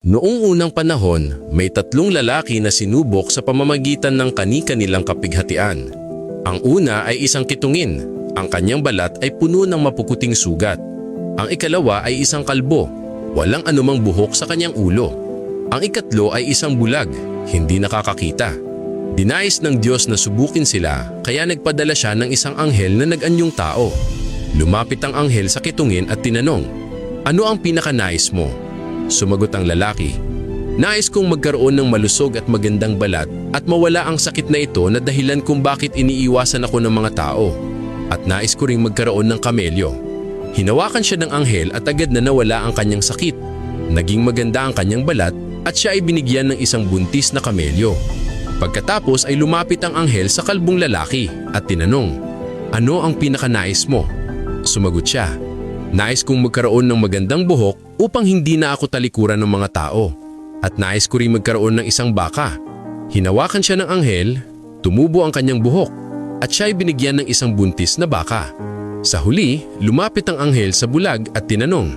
Noong unang panahon, may tatlong lalaki na sinubok sa pamamagitan ng kani-kanilang kapighatian. Ang una ay isang kitungin. Ang kanyang balat ay puno ng mapukuting sugat. Ang ikalawa ay isang kalbo. Walang anumang buhok sa kanyang ulo. Ang ikatlo ay isang bulag, hindi nakakakita. Dinais ng Diyos na subukin sila, kaya nagpadala siya ng isang anghel na nag-anyong tao. Lumapit ang anghel sa kitungin at tinanong, "Ano ang pinakanais mo?" Sumagot ang lalaki, "Nais kong magkaroon ng malusog at magandang balat at mawala ang sakit na ito na dahilan kung bakit iniiwasan ako ng mga tao. At nais ko ring magkaroon ng kamelyo." Hinawakan siya ng anghel at agad na nawala ang kanyang sakit. Naging maganda ang kanyang balat at siya ay binigyan ng isang buntis na kamelyo. Pagkatapos ay lumapit ang anghel sa kalbong lalaki at tinanong, "Ano ang pinakanais mo?" Sumagot siya, "Nais kong magkaroon ng magandang buhok upang hindi na ako talikuran ng mga tao. At nais ko rin magkaroon ng isang baka." Hinawakan siya ng anghel, tumubo ang kanyang buhok at siya ay binigyan ng isang buntis na baka. Sa huli, lumapit ang anghel sa bulag at tinanong,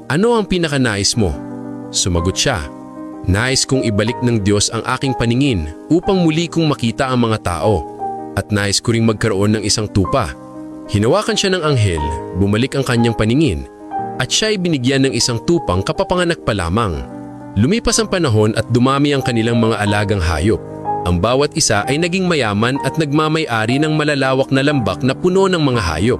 "Ano ang pinakanais mo?" Sumagot siya, "Nais kong ibalik ng Diyos ang aking paningin upang muli kong makita ang mga tao. At nais ko ring magkaroon ng isang tupa." Hinawakan siya ng anghel, bumalik ang kanyang paningin, at siya ay binigyan ng isang tupang kapapanganak pa lamang. Lumipas ang panahon at dumami ang kanilang mga alagang hayop. Ang bawat isa ay naging mayaman at nagmamay-ari ng malalawak na lambak na puno ng mga hayop.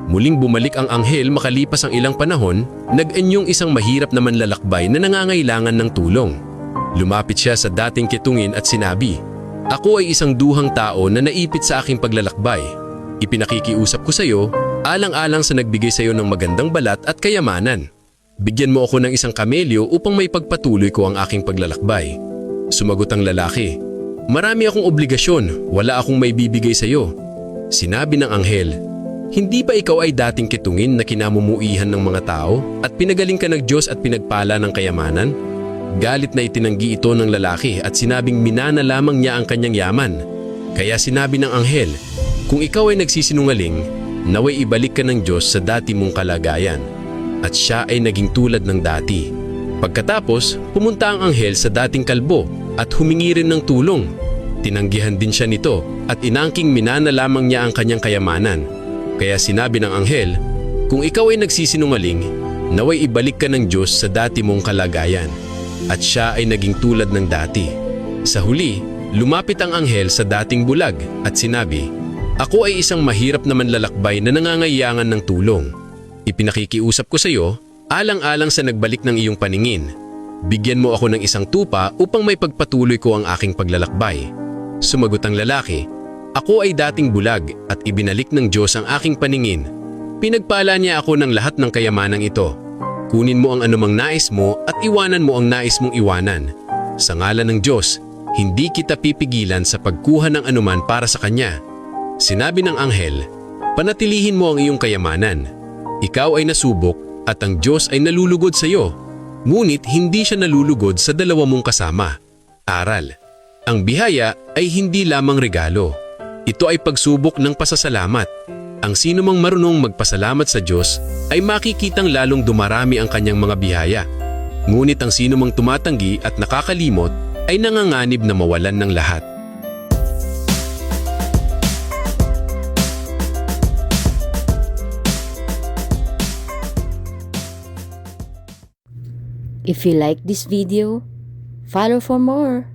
Muling bumalik ang anghel makalipas ang ilang panahon, nag-anyong isang mahirap na manlalakbay na nangangailangan ng tulong. Lumapit siya sa dating kitungin at sinabi, "Ako ay isang duhang tao na naipit sa aking paglalakbay. Ipinakikiusap ko sa iyo, alang-alang sa nagbigay sa iyo ng magandang balat at kayamanan. Bigyan mo ako ng isang kamelyo upang may pagpatuloy ko ang aking paglalakbay." Sumagot ang lalaki, "Marami akong obligasyon, wala akong may bibigay sa iyo." Sinabi ng anghel, "Hindi ba ikaw ay dating kitungin na kinamumuihan ng mga tao at pinagaling ka ng Diyos at pinagpala ng kayamanan?" Galit na itinanggi ito ng lalaki at sinabing minana lamang niya ang kanyang yaman. Kaya sinabi ng anghel, "Kung ikaw ay nagsisinungaling, naway ibalik ka ng Diyos sa dati mong kalagayan." At siya ay naging tulad ng dati. Pagkatapos, pumunta ang anghel sa dating kalbo at humingi rin ng tulong. Tinanggihan din siya nito at inangking minana lamang niya ang kanyang kayamanan. Kaya sinabi ng anghel, "Kung ikaw ay nagsisinungaling, naway ibalik ka ng Diyos sa dati mong kalagayan." At siya ay naging tulad ng dati. Sa huli, lumapit ang anghel sa dating bulag at sinabi, "Ako ay isang mahirap na manlalakbay na nangangailangan ng tulong. Ipinakikiusap ko sa iyo, alang-alang sa nagbalik ng iyong paningin. Bigyan mo ako ng isang tupa upang may pagpatuloy ko ang aking paglalakbay." Sumagot ang lalaki, "Ako ay dating bulag at ibinalik ng Diyos ang aking paningin. Pinagpala niya ako ng lahat ng kayamanang ito. Kunin mo ang anumang nais mo at iwanan mo ang nais mong iwanan. Sa ngalan ng Diyos, hindi kita pipigilan sa pagkuha ng anuman para sa Kanya." Sinabi ng anghel, "Panatilihin mo ang iyong kayamanan. Ikaw ay nasubok at ang Diyos ay nalulugod sa iyo. Ngunit hindi siya nalulugod sa dalawa mong kasama." Aral: ang biyaya ay hindi lamang regalo. Ito ay pagsubok ng pasasalamat. Ang sino mang marunong magpasalamat sa Diyos ay makikitang lalong dumarami ang kanyang mga biyaya. Ngunit ang sino mang tumatanggi at nakakalimot ay nanganganib na mawalan ng lahat. If you like this video, follow for more.